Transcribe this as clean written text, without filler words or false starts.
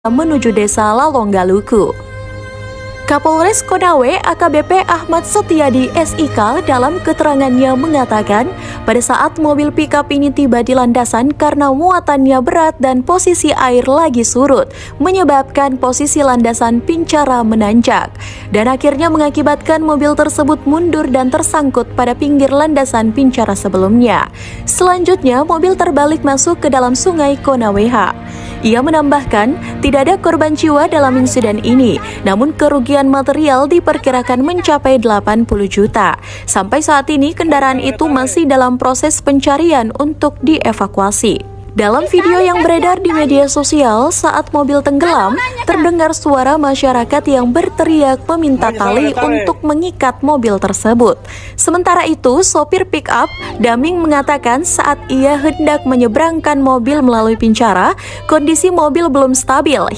menuju desa Lalonggaluku. Kapolres Konawe AKBP Ahmad Setiadi SIK dalam keterangannya mengatakan pada saat mobil pickup ini tiba di landasan karena muatannya berat dan posisi air lagi surut menyebabkan posisi landasan Pincara menanjak dan akhirnya mengakibatkan mobil tersebut mundur dan tersangkut pada pinggir landasan Pincara sebelumnya. Selanjutnya mobil terbalik masuk ke dalam sungai Konaweha. Ia menambahkan tidak ada korban jiwa dalam insiden ini, namun kerugian material diperkirakan mencapai 80 juta. Sampai saat ini kendaraan itu masih dalam proses pencarian untuk dievakuasi. Dalam video yang beredar di media sosial, saat mobil tenggelam, terdengar suara masyarakat yang berteriak meminta tali untuk mengikat mobil tersebut. Sementara itu, sopir pick-up, Daming, mengatakan saat ia hendak menyeberangkan mobil melalui Pincara, kondisi mobil belum stabil